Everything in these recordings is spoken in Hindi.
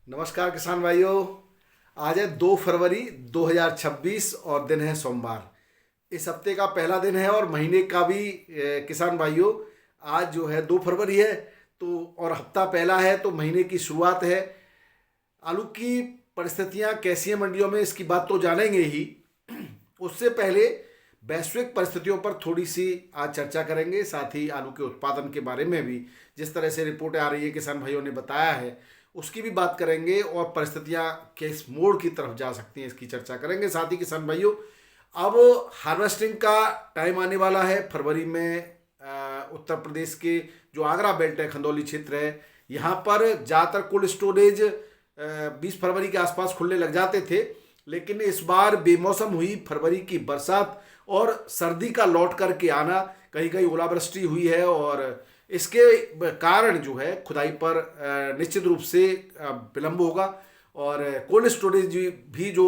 नमस्कार किसान भाइयों। आज है 2 फरवरी 2026 और दिन है सोमवार। इस हफ्ते का पहला दिन है और महीने का भी किसान भाइयों आज जो है 2 फरवरी है। तो और हफ्ता पहला है तो महीने की शुरुआत है। आलू की परिस्थितियां कैसी हैं मंडियों में, इसकी बात तो जानेंगे ही। उससे पहले वैश्विक परिस्थितियों पर थोड़ी सी आज चर्चा करेंगे, साथ ही आलू के उत्पादन के बारे में भी जिस तरह से रिपोर्टें आ रही है किसान भाइयों ने बताया है उसकी भी बात करेंगे और परिस्थितियां किस मोड़ की तरफ जा सकती हैं इसकी चर्चा करेंगे। साथ ही किसान भाइयों अब हार्वेस्टिंग का टाइम आने वाला है। फरवरी में उत्तर प्रदेश के जो आगरा बेल्ट है, खंदौली क्षेत्र है, यहाँ पर ज़्यादातर कोल्ड स्टोरेज 20 फरवरी के आसपास खुलने लग जाते थे, लेकिन इस बार बेमौसम हुई फरवरी की बरसात और सर्दी का लौट करके आना, कहीं कहीं ओलावृष्टि हुई है और इसके कारण जो है खुदाई पर निश्चित रूप से विलंब होगा। और कोल्ड स्टोरेज भी जो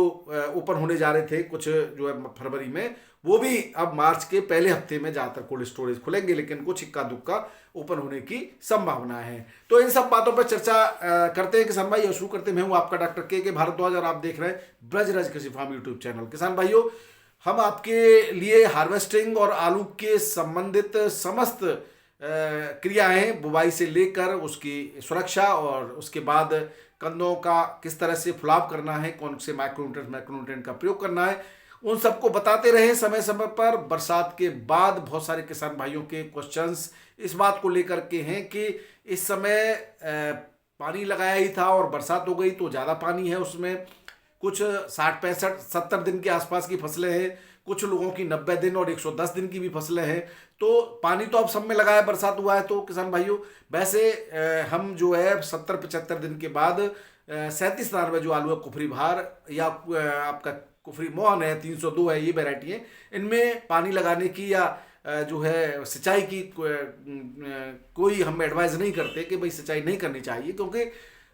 ओपन होने जा रहे थे कुछ जो है फरवरी में, वो भी अब मार्च के पहले हफ्ते में ज़्यादातर कोल्ड स्टोरेज खुलेंगे, लेकिन कुछ इक्का दुक्का ओपन होने की संभावना है। तो इन सब बातों पर चर्चा करते हैं किसान भाई, और शुरू करते हैं। मैं हूँ आपका डॉक्टर के भारद्वाज और आप देख रहे हैं ब्रजराज कृषि फार्म यूट्यूब चैनल। किसान भाइयों, हम आपके लिए हार्वेस्टिंग और आलू के संबंधित समस्त क्रियाएं, बुवाई से लेकर उसकी सुरक्षा और उसके बाद कंदों का किस तरह से फुलाव करना है, कौन से माइक्रोन्यूट्रेंट का प्रयोग करना है, उन सबको बताते रहे समय समय पर। बरसात के बाद बहुत सारे किसान भाइयों के क्वेश्चंस इस बात को लेकर के हैं कि इस समय पानी लगाया ही था और बरसात हो गई तो ज़्यादा पानी है उसमें। कुछ 60 65 70 दिन के आसपास की फसलें हैं, कुछ लोगों की 90 दिन और 110 दिन की भी फसलें हैं। तो पानी तो अब सब में लगा है, बरसात हुआ है तो किसान भाइयों। वैसे हम जो है 70 75 दिन के बाद 37 जो आलू है कुफरी बहार या आपका कुफरी मोहन है 302 है, ये वेराइटी है, इनमें पानी लगाने की या जो है सिंचाई की कोई हम एडवाइस नहीं करते कि भाई सिंचाई नहीं करनी चाहिए, क्योंकि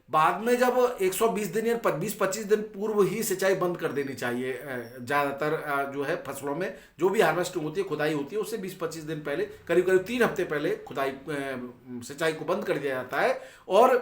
बाद में जब 120 दिन या 20 25 दिन पूर्व ही सिंचाई बंद कर देनी चाहिए। ज़्यादातर जो है फसलों में जो भी हार्वेस्टिंग होती है, खुदाई होती है, उससे 20 25 दिन पहले, करीब करीब 3 हफ्ते पहले खुदाई सिंचाई को बंद कर दिया जाता है। और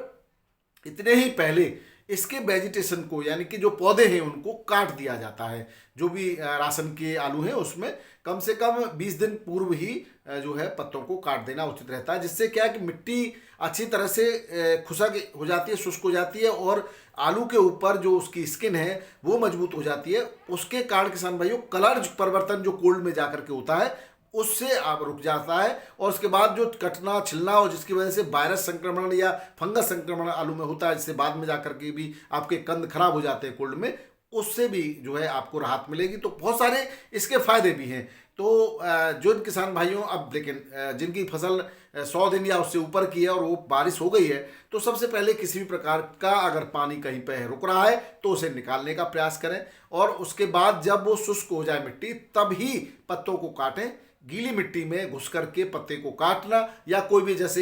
इतने ही पहले इसके वेजिटेशन को, यानी कि जो पौधे हैं उनको काट दिया जाता है। जो भी राशन के आलू हैं उसमें कम से कम 20 दिन पूर्व ही जो है पत्तों को काट देना उचित रहता है, जिससे क्या है कि मिट्टी अच्छी तरह से खुशक हो जाती है, शुष्क हो जाती है और आलू के ऊपर जो उसकी स्किन है वो मजबूत हो जाती है। उसके कारण किसान भाइयों कलर परिवर्तन जो कोल्ड में जाकर के होता है उससे आप रुक जाता है, और उसके बाद जो कटना छिलना और जिसकी वजह से वायरस संक्रमण या फंगस संक्रमण आलू में होता है, जिससे बाद में जाकर के भी आपके कंद खराब हो जाते हैं कोल्ड में, उससे भी जो है आपको राहत मिलेगी। तो बहुत सारे इसके फायदे भी हैं। तो जो किसान भाइयों अब लेकिन जिनकी फसल 100 दिन या उससे ऊपर की है और वो बारिश हो गई है, तो सबसे पहले किसी भी प्रकार का अगर पानी कहीं पे रुक रहा है तो उसे निकालने का प्रयास करें, और उसके बाद जब वो शुष्क हो जाए मिट्टी तब ही पत्तों को काटें। गीली मिट्टी में घुस करके पत्ते को काटना या कोई भी जैसे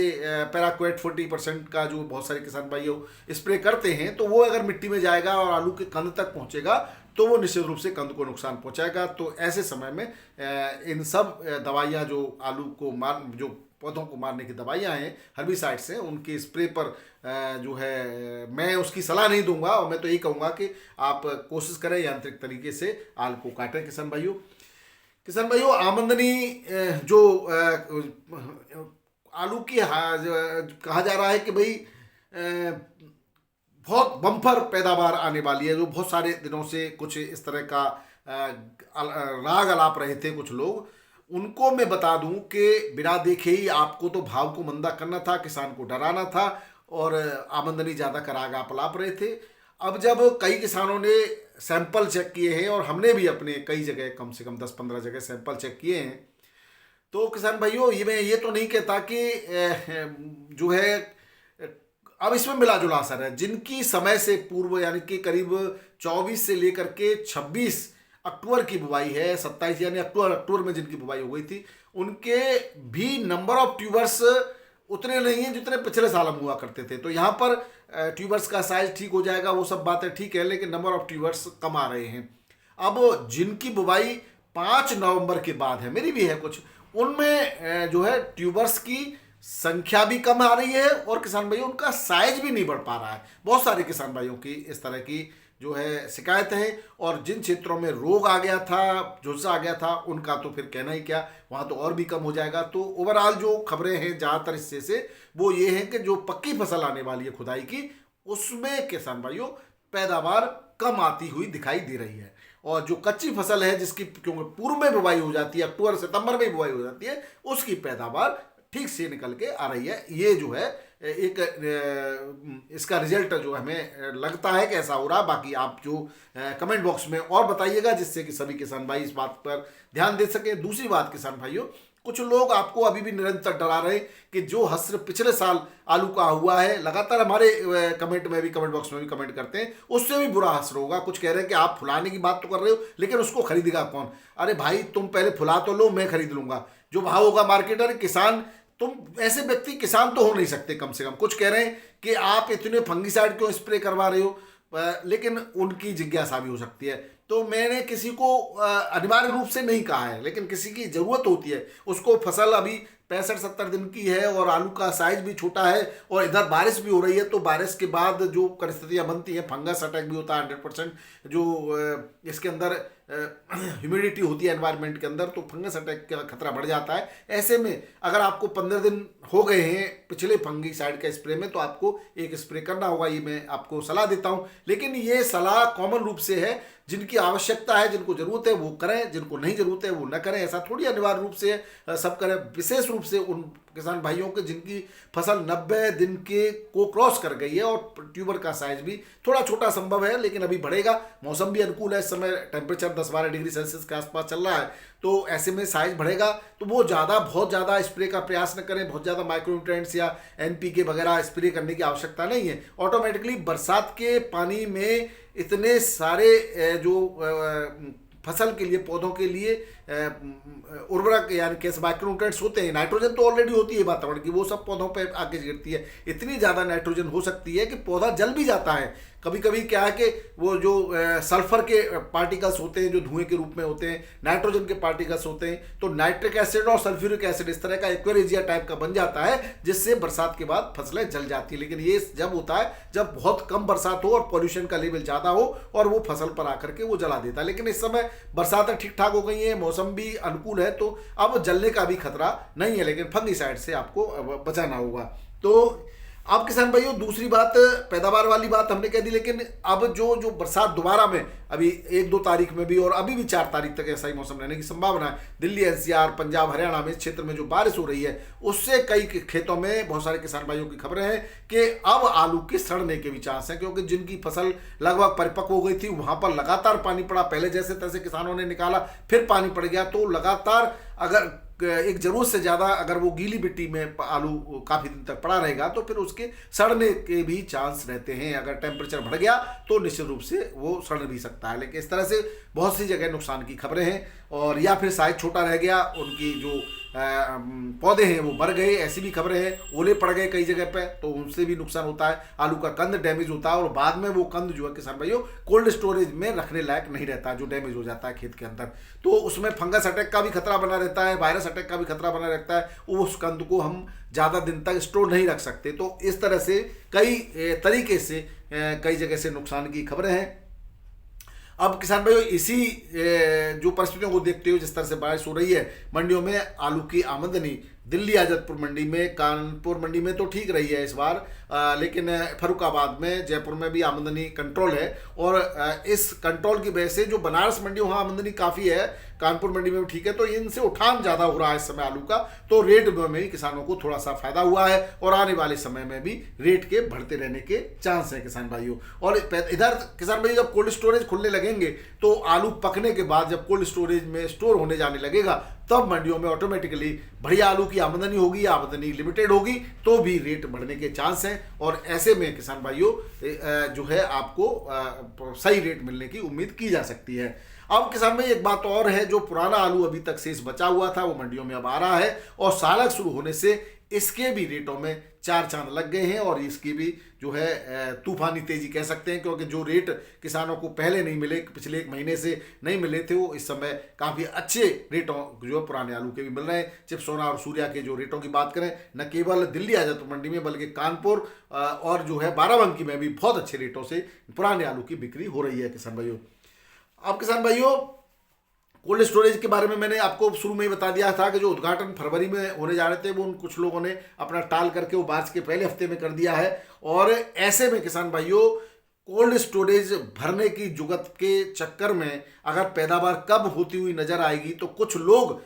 पैराक्वेट 40% का जो बहुत सारे किसान भाइयों स्प्रे करते हैं, तो वो अगर मिट्टी में जाएगा और आलू के कंद तक पहुंचेगा तो वो निश्चित रूप से कंद को नुकसान पहुंचाएगा। तो ऐसे समय में इन सब दवाइयाँ जो आलू को जो पौधों को मारने की दवाइयाँ हैं, हर्बिसाइड्स हैं, उनके स्प्रे पर जो है मैं उसकी सलाह नहीं दूंगा, और मैं तो यही कहूँगा कि आप कोशिश करें यांत्रिक तरीके से आलू को काटें। किसान भाइयों आमदनी जो आलू की कहा जा रहा है कि भाई बहुत बम्पर पैदावार आने वाली है, जो बहुत सारे दिनों से कुछ इस तरह का राग अलाप रहे थे कुछ लोग, उनको मैं बता दूं कि बिना देखे ही आपको तो भाव को मंदा करना था, किसान को डराना था और आमदनी ज़्यादा का राग अलाप रहे थे। अब जब कई किसानों ने सैंपल चेक किए हैं और हमने भी अपने कई जगह कम से कम 10 15 जगह सैंपल चेक किए हैं, तो किसान भाइयों ये मैं ये तो नहीं कहता कि जो है अब इसमें मिला जुला असर है। जिनकी समय से पूर्व यानी कि करीब 24 से लेकर के 26 अक्टूबर की बुवाई है, 27 यानी अक्टूबर में जिनकी बुवाई हो गई थी, उनके भी नंबर ऑफ ट्यूबर्स उतने नहीं हैं जितने पिछले साल हम हुआ करते थे। तो यहाँ पर ट्यूबर्स का साइज ठीक हो जाएगा, वो सब बातें ठीक है, लेकिन नंबर ऑफ ट्यूबर्स कम आ रहे हैं। अब जिनकी बुवाई 5 नवंबर के बाद है, मेरी भी है कुछ, उनमें जो है ट्यूबर्स की संख्या भी कम आ रही है और किसान भाइयों उनका साइज भी नहीं बढ़ पा रहा है। बहुत सारे किसान भाइयों की इस तरह की जो है शिकायत है। और जिन क्षेत्रों में रोग आ गया था, झुलसा आ गया था, उनका तो फिर कहना ही क्या, वहाँ तो और भी कम हो जाएगा। तो ओवरऑल जो खबरें हैं ज़्यादातर हिस्से से वो ये है कि जो पक्की फसल आने वाली है खुदाई की, उसमें किसान भाइयों पैदावार कम आती हुई दिखाई दे रही है। और जो कच्ची फसल है जिसकी क्योंकि पूर्व में बुवाई हो जाती है, अक्टूबर सितंबर में बुवाई हो जाती है, उसकी पैदावार ठीक से निकल के आ रही है। ये जो है एक इसका रिजल्ट जो हमें लगता है कि ऐसा हो रहा है। बाकी आप जो कमेंट बॉक्स में और बताइएगा जिससे कि सभी किसान भाई इस बात पर ध्यान दे सके। दूसरी बात किसान भाइयों, कुछ लोग आपको अभी भी निरंतर डरा रहे हैं कि जो हस्र पिछले साल आलू का हुआ है, लगातार हमारे कमेंट में भी, कमेंट बॉक्स में भी कमेंट करते हैं, उससे भी बुरा हस्र होगा। कुछ कह रहे हैं कि आप फुलाने की बात तो कर रहे हो लेकिन उसको खरीदेगा कौन? अरे भाई तुम पहले फुला तो लो, मैं खरीद लूंगा। जो भाव होगा मार्केटर, किसान, तुम ऐसे व्यक्ति किसान तो हो नहीं सकते कम से कम। कुछ कह रहे हैं कि आप इतने फंगिसाइड क्यों स्प्रे करवा रहे हो, लेकिन उनकी जिज्ञासा भी हो सकती है। तो मैंने किसी को अनिवार्य रूप से नहीं कहा है, लेकिन किसी की ज़रूरत होती है, उसको फसल अभी 65-70 दिन की है और आलू का साइज भी छोटा है और इधर बारिश भी हो रही है, तो बारिश के बाद जो परिस्थितियां बनती हैं, फंगस अटैक भी होता है 100%। जो इसके अंदर ह्यूमिडिटी होती है एनवायरनमेंट के अंदर, तो फंगस अटैक का खतरा बढ़ जाता है। ऐसे में अगर आपको 15 दिन हो गए हैं पिछले फंगीसाइड का स्प्रे में, तो आपको एक स्प्रे करना होगा। ये मैं आपको सलाह देता हूँ, लेकिन ये सलाह कॉमन रूप से है। जिनकी आवश्यकता है, जिनको जरूरत है वो करें, जिनको नहीं जरूरत है वो न करें। ऐसा थोड़ी अनिवार्य रूप से सब करें। विशेष रूप से उन किसान भाइयों के जिनकी फसल 90 दिन के को क्रॉस कर गई है और ट्यूबर का साइज भी थोड़ा छोटा संभव है, लेकिन अभी बढ़ेगा। मौसम भी अनुकूल है, इस समय टेम्परेचर 10-12 डिग्री सेल्सियस के आसपास चल रहा है, तो ऐसे में साइज बढ़ेगा। तो वो बहुत ज़्यादा स्प्रे का प्रयास न करें। बहुत ज़्यादा माइक्रोन्यूट्रिएंट्स या NPK वगैरह स्प्रे करने की आवश्यकता नहीं है। ऑटोमेटिकली बरसात के पानी में इतने सारे जो फसल के लिए, पौधों के लिए उर्वरक यानी कैसे माइक्रोन्यूट्रिएंट्स होते हैं, नाइट्रोजन तो ऑलरेडी होती है वातावरण की, वो सब पौधों पे आके गिरती है। इतनी ज़्यादा नाइट्रोजन हो सकती है कि पौधा जल भी जाता है। कभी कभी क्या है कि वो जो सल्फर के पार्टिकल्स होते हैं जो धुएं के रूप में होते हैं, नाइट्रोजन के पार्टिकल्स होते हैं, तो नाइट्रिक एसिड और सल्फ्यूरिक एसिड इस तरह का एक्वेरेजिया टाइप का बन जाता है, जिससे बरसात के बाद फसलें जल जाती है। लेकिन ये जब होता है जब बहुत कम बरसात हो और पॉल्यूशन का लेवल ज़्यादा हो और वो फसल पर आकर के वो जला देता है। लेकिन इस समय बरसातें ठीक ठाक हो गई हैं, मौसम भी अनुकूल है, तो अब जलने का भी खतरा नहीं है, लेकिन फंगिसाइड से आपको बचाना होगा। तो अब किसान भाइयों, दूसरी बात पैदावार वाली बात हमने कह दी, लेकिन अब जो बरसात दोबारा में अभी 1-2 तारीख में भी और अभी भी 4 तारीख तक ऐसा ही मौसम रहने की संभावना है। दिल्ली, NCR, पंजाब, हरियाणा में इस क्षेत्र में जो बारिश हो रही है, उससे कई खेतों में बहुत सारे किसान भाइयों की खबरें हैं कि अब आलू के सड़ने के भी चांस हैं, क्योंकि जिनकी फसल लगभग परिपक्व हो गई थी वहां पर लगातार पानी पड़ा। पहले जैसे तैसे किसानों ने निकाला, फिर पानी पड़ गया, तो लगातार अगर एक जरूरत से ज़्यादा अगर वो गीली मिट्टी में आलू काफ़ी दिन तक पड़ा रहेगा तो फिर उसके सड़ने के भी चांस रहते हैं। अगर टेम्परेचर बढ़ गया तो निश्चित रूप से वो सड़ भी सकता है। लेकिन इस तरह से बहुत सी जगह नुकसान की खबरें हैं, और या फिर साइज छोटा रह गया, उनकी जो पौधे हैं वो मर गए, ऐसी भी खबरें हैं। ओले पड़ गए कई जगह पे, तो उनसे भी नुकसान होता है। आलू का कंद डैमेज होता है और बाद में वो कंद जो है किसान भाइयों कोल्ड स्टोरेज में रखने लायक नहीं रहता, जो डैमेज हो जाता है खेत के अंदर, तो उसमें फंगस अटैक का भी खतरा बना रहता है, वायरस अटैक का भी खतरा बना रहता है। उस कंद को हम ज़्यादा दिन तक स्टोर नहीं रख सकते। तो इस तरह से कई तरीके से कई जगह से नुकसान की खबरें हैं। अब किसान भाइयों, इसी जो परिस्थितियों को देखते हुए जिस तरह से बारिश हो रही है, मंडियों में आलू की आमदनी दिल्ली आज़ादपुर मंडी में, कानपुर मंडी में तो ठीक रही है इस बार, लेकिन फर्रुखाबाद में, जयपुर में भी आमदनी कंट्रोल है। और इस कंट्रोल की वजह से जो बनारस मंडी वहाँ आमदनी काफ़ी है, कानपुर मंडी में भी ठीक है, तो इनसे उठान ज़्यादा हो रहा है इस समय आलू का, तो रेट में भी किसानों को थोड़ा सा फायदा हुआ है और आने वाले समय में भी रेट के बढ़ते रहने के चांस हैं किसान भाइयों। और इधर किसान भाई जब कोल्ड स्टोरेज खुलने लगेंगे तो आलू पकने के बाद जब कोल्ड स्टोरेज में स्टोर होने जाने लगेगा, तब मंडियों में ऑटोमेटिकली बढ़िया आलू की आमदनी होगी, आमदनी लिमिटेड होगी, तो भी रेट बढ़ने के चांस हैं। और ऐसे में किसान भाइयों जो है आपको सही रेट मिलने की उम्मीद की जा सकती है। अब किसान भाई एक बात और है, जो पुराना आलू अभी तक शेष बचा हुआ था वो मंडियों में अब आ रहा है, और सालक शुरू होने से इसके भी रेटों में चार चांद लग गए हैं और इसकी भी जो है तूफानी तेजी कह सकते हैं, क्योंकि जो रेट किसानों को पहले नहीं मिले, पिछले एक महीने से नहीं मिले थे, वो इस समय काफ़ी अच्छे रेटों जो पुराने आलू के भी मिल रहे हैं। चिप सोना और सूर्या के जो रेटों की बात करें, न केवल दिल्ली आज़ादपुर मंडी में बल्कि कानपुर और जो है बाराबंकी में भी बहुत अच्छे रेटों से पुराने आलू की बिक्री हो रही है किसान भाइयों। अब किसान भाइयों, कोल्ड स्टोरेज के बारे में मैंने आपको शुरू में ही बता दिया था कि जो उद्घाटन फरवरी में होने जा रहे थे वो उन कुछ लोगों ने अपना टाल करके वो मार्च के पहले हफ्ते में कर दिया है। और ऐसे में किसान भाइयों, कोल्ड स्टोरेज भरने की जुगत के चक्कर में अगर पैदावार कब होती हुई नजर आएगी तो कुछ लोग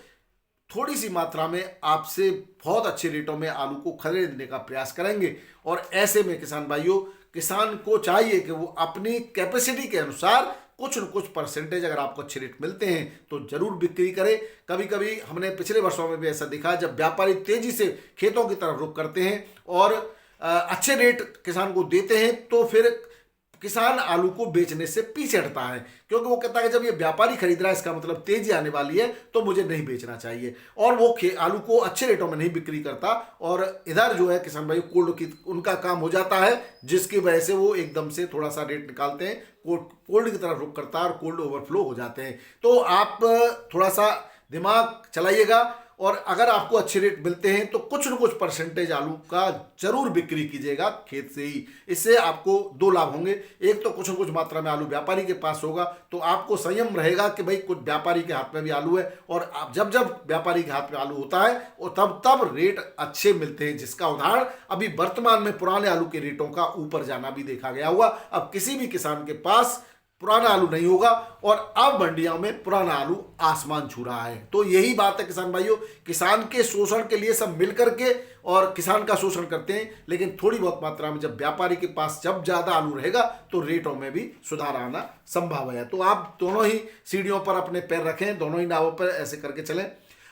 थोड़ी सी मात्रा में आपसे बहुत अच्छे रेटों में आलू को खरीदने का प्रयास करेंगे। और ऐसे में किसान भाइयों, किसान को चाहिए कि वो अपनी कैपेसिटी के अनुसार कुछ न कुछ परसेंटेज अगर आपको अच्छे रेट मिलते हैं तो जरूर बिक्री करें। कभी कभी हमने पिछले वर्षों में भी ऐसा देखा, जब व्यापारी तेजी से खेतों की तरफ रुख करते हैं और अच्छे रेट किसान को देते हैं तो फिर किसान आलू को बेचने से पीछे हटता है, क्योंकि वो कहता है कि जब ये व्यापारी खरीद रहा है इसका मतलब तेजी आने वाली है तो मुझे नहीं बेचना चाहिए, और वो आलू को अच्छे रेटों में नहीं बिक्री करता। और इधर जो है किसान भाई कोल्ड की उनका काम हो जाता है, जिसकी वजह से वो एकदम से थोड़ा सा रेट निकालते हैं, कोल्ड की तरफ रुख करता है और कोल्ड ओवरफ्लो हो जाते हैं। तो आप थोड़ा सा दिमाग चलाइएगा और अगर आपको अच्छे रेट मिलते हैं तो कुछ न कुछ परसेंटेज आलू का जरूर बिक्री कीजिएगा खेत से ही। इससे आपको दो लाभ होंगे, एक तो कुछ न कुछ मात्रा में आलू व्यापारी के पास होगा तो आपको संयम रहेगा कि भाई कुछ व्यापारी के हाथ में भी आलू है, और आप जब जब व्यापारी के हाथ में आलू होता है और तब तब रेट अच्छे मिलते हैं, जिसका उदाहरण अभी वर्तमान में पुराने आलू के रेटों का ऊपर जाना भी देखा गया हुआ। अब किसी भी किसान के पास पुराना आलू नहीं होगा और अब मंडियों में पुराना आलू आसमान छू रहा है। तो यही बात है किसान भाइयों, किसान के शोषण के लिए सब मिलकर के और किसान का शोषण करते हैं, लेकिन थोड़ी बहुत मात्रा में जब व्यापारी के पास जब ज्यादा आलू रहेगा तो रेटों में भी सुधार आना संभव है। तो आप दोनों ही सीढ़ियों पर अपने पैर रखें, दोनों ही नावों पर ऐसे करके चलें।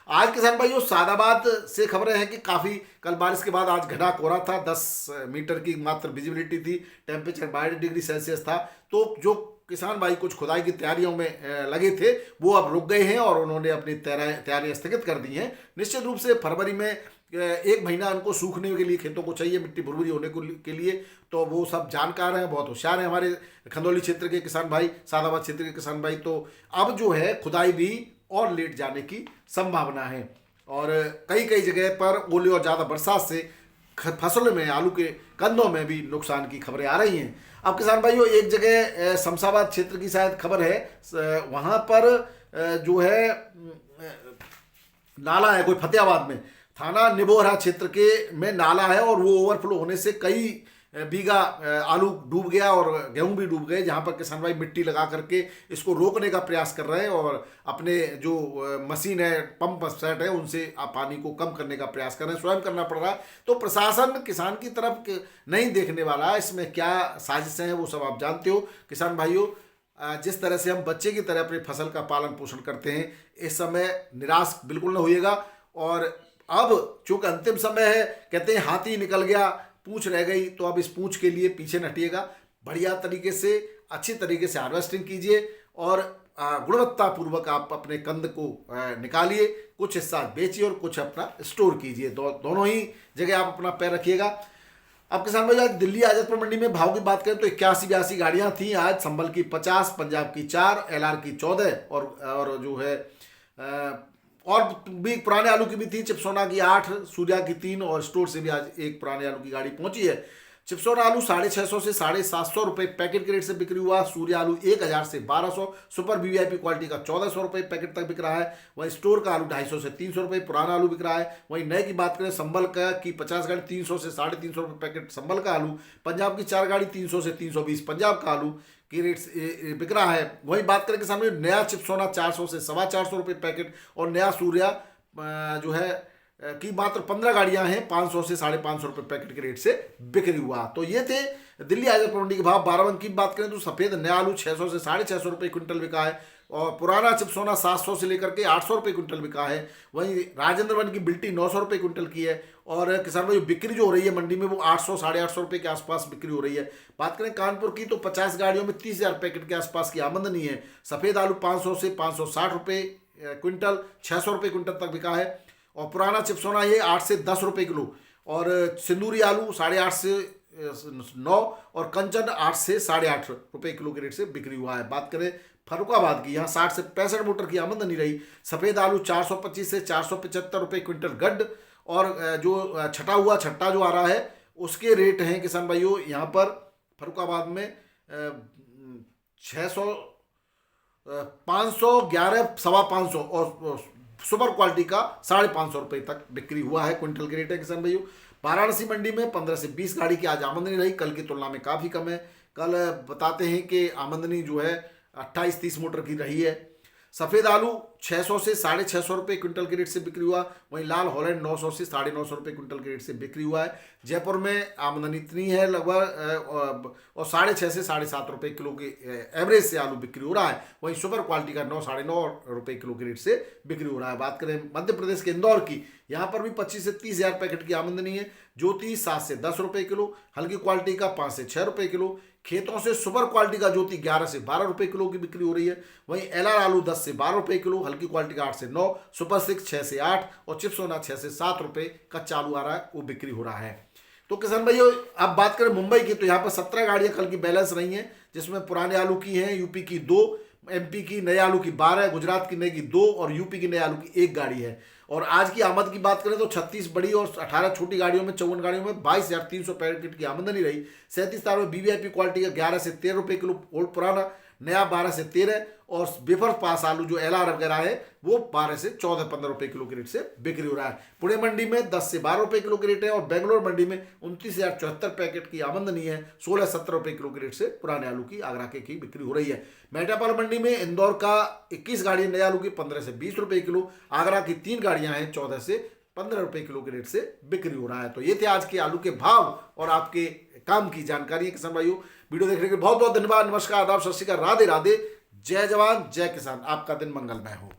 आज किसान भाइयों सादाबाद से खबरें हैं कि काफ़ी कल बारिश के बाद आज घना कोहरा था, 10 मीटर की मात्र विजिबिलिटी थी, टेम्परेचर 22 डिग्री सेल्सियस था। तो जो किसान भाई कुछ खुदाई की तैयारियों में लगे थे वो अब रुक गए हैं और उन्होंने अपनी तैयारियां स्थगित कर दी हैं। निश्चित रूप से फरवरी में 1 महीना उनको सूखने के लिए खेतों को चाहिए, मिट्टी भुरभुरी होने के लिए, तो वो सब जानकार हैं, बहुत होशियार हैं हमारे खंदौली क्षेत्र के किसान भाई, सादाबाद क्षेत्र के किसान भाई। तो अब जो है खुदाई भी और लेट जाने की संभावना है और कई कई जगह पर ओले और ज़्यादा बरसात से फसलों में, आलू के कंदों में भी नुकसान की खबरें आ रही हैं। अब किसान भाइयों एक जगह शमशाबाद क्षेत्र की शायद खबर है, वहाँ पर जो है नाला है कोई फतेहाबाद में, थाना निबोहरा क्षेत्र के में नाला है और वो ओवरफ्लो होने से कई बीघा आलू डूब गया और गेहूं भी डूब गए, जहां पर किसान भाई मिट्टी लगा करके इसको रोकने का प्रयास कर रहे हैं और अपने जो मशीन है, पंप सेट है, उनसे पानी को कम करने का प्रयास कर रहे हैं, स्वयं करना पड़ रहा है। तो प्रशासन किसान की तरफ नहीं देखने वाला, इसमें क्या साजिशें हैं वो सब आप जानते हो किसान भाइयों। जिस तरह से हम बच्चे की तरह अपनी फसल का पालन पोषण करते हैं, इस समय निराश बिल्कुल न होइएगा। और अब चूंकि अंतिम समय है, कहते हैं हाथी निकल गया पूंछ रह गई, तो अब इस पूंछ के लिए पीछे न हटिएगा, बढ़िया तरीके से अच्छी तरीके से हार्वेस्टिंग कीजिए और गुणवत्तापूर्वक आप अपने कंद को निकालिए, कुछ हिस्सा बेचिए और कुछ अपना स्टोर कीजिए, दोनों ही जगह आप अपना पैर रखिएगा। अब किसान भाई आज दिल्ली आज़ादपुर मंडी में भाव की बात करें तो 81-82 गाड़ियां थी आज, संभल की 50, पंजाब की 4, एलआर की 14 और जो है और भी पुराने आलू की भी थी, चिपसोना की 8, सूर्या की 3 और स्टोर से भी आज एक पुराने आलू की गाड़ी पहुंची है। चिपसोना आलू 650 से 750 रुपये पैकेट के रेट से बिक्री हुआ, सूर्या आलू 1000 से 1200, सुपर वीवीआईपी क्वालिटी का 1400 रुपये पैकेट तक बिक रहा है। वहीं स्टोर का आलू 250 से 300 रुपये पुराना आलू बिक रहा है। वहीं नए की बात करें संभल का की 50 गाड़ी 300 से 350 रुपये पैकेट संभल का आलू, पंजाब की 4 गाड़ी 300 से 320 पंजाब का आलू की रेट बिक रहा है। वही बात करें कि सामने नया चिपसोना 400 से 425 रुपये पैकेट और नया सूर्या जो है की मात्र 15 गाड़ियां हैं, 500 से 550 रुपये पैकेट के रेट से बिक्री हुआ। तो ये थे दिल्ली आज़ादपुर मंडी के भाव। बाराबंकी की बात करें तो सफ़ेद नया आलू 600 से 650 रुपये क्विंटल बिका है और पुराना चिपसोना 700 से लेकर के 800 रुपये क्विंटल बिका है। वहीं राजेंद्र वन की बिल्टी 900 रुपये क्विंटल की है और किसान भाई बिक्री जो हो रही है मंडी में वो 800 850 रुपये के आसपास बिक्री हो रही है। बात करें कानपुर की तो 50 गाड़ियों में 30,000 पैकेट के आसपास की आमदनी है। सफ़ेद आलू 500 से 560 रुपये क्विंटल, 600 रुपये क्विंटल तक बिका है। और पुराना चिप्सोना ये 8 से 10 रुपये किलो, और सिंदूरी आलू 8.5 से 9, और कंचन 8 से 8.5 रुपये किलो के रेट से बिक्री हुआ है। बात करें फरुखाबाद की, यहाँ 60 से 65 मोटर की आमदनी रही। सफ़ेद आलू 425 से 475 रुपये क्विंटल गड्ढ, और जो छठा जो आ रहा है उसके रेट हैं किसान भाइयों यहाँ पर फरुखाबाद में 600, 511, 550, और सुपर क्वालिटी का 550 रुपये तक बिक्री हुआ है क्विंटल के रेट है किसान भाइयों। वाराणसी मंडी में 15 से 20 गाड़ी की आज आमदनी रही, कल की तुलना में काफ़ी कम है। कल बताते हैं कि आमदनी जो है 28-30 मोटर की रही है। सफ़ेद आलू 600 से 650 रुपये क्विंटल के रेट से बिक्री हुआ। वहीं लाल हॉलैंड 900 से 950 रुपये क्विंटल के रेट से बिक्री हुआ है। जयपुर में आमदनी इतनी है लगभग, और 6.5 से 7.5 रुपये किलो के एवरेज से आलू बिक्री हो रहा है। वहीं सुपर क्वालिटी का 9, 9.5 रुपये किलो के रेट से बिक्री हो रहा है। बात करें मध्य प्रदेश के इंदौर की, यहाँ पर भी 25 से 30 हज़ार पैकेट की आमदनी है। ज्योति 7 से 10 रुपये किलो, हल्की क्वालिटी का 5 से 6 रुपये किलो। खेतों से सुपर क्वालिटी का ज्योति 11 से 12 रुपये किलो की बिक्री हो रही है। वहीं एलआर आलू 10 से 12 रुपये किलो, हल्की क्वालिटी का 8 से 9, सुपर 6 6 से 8, और चिप्सोना 6 से 7 रुपये कच्चा आलू आ रहा है, वो बिक्री हो रहा है। तो किसान भाइयों अब बात करें मुंबई की, तो यहाँ पर 17 गाड़ियाँ कल की बैलेंस रही हैं, जिसमें पुराने आलू की हैं यूपी की 2, एमपी की नए आलू की 12, गुजरात की नई की 2, और यूपी की नए आलू की 1 गाड़ी है। और आज की आमद की बात करें तो 36 बड़ी और 18 छोटी गाड़ियों में 54 गाड़ियों में 22,300 पैकेट की आमदनी रही। 37 तार में वीवीआईपी क्वालिटी का 11 से 13 रुपये किलो ओल्ड पुराना, नया 12 से 13, और वेफर पास आलू जो एलआर वगैरह है वो 12 से 14-15 रुपये किलो के रेट से बिक्री हो रहा है। पुणे मंडी में 10 से 12 रुपये किलो के रेट है, और बेंगलोर मंडी में 29,074 पैकेट की आमदनी है। 16-17 रुपये किलो के रेट से पुराने आलू की आगरा के की बिक्री हो रही है। मेटापाल मंडी में इंदौर का 21 गाड़ियाँ नए आलू की 15 से 20 रुपये किलो, आगरा की 3 गाड़ियाँ हैं 14 से 15 रुपये किलो के रेट से बिक्री हो रहा है। तो ये थे आज के आलू के भाव और आपके काम की जानकारी किसान भाइयों। वीडियो देखने के लिए बहुत बहुत धन्यवाद। नमस्कार, आदाब, सत श्री अकाल, राधे राधे, जय जवान जय किसान। आपका दिन मंगलमय हो।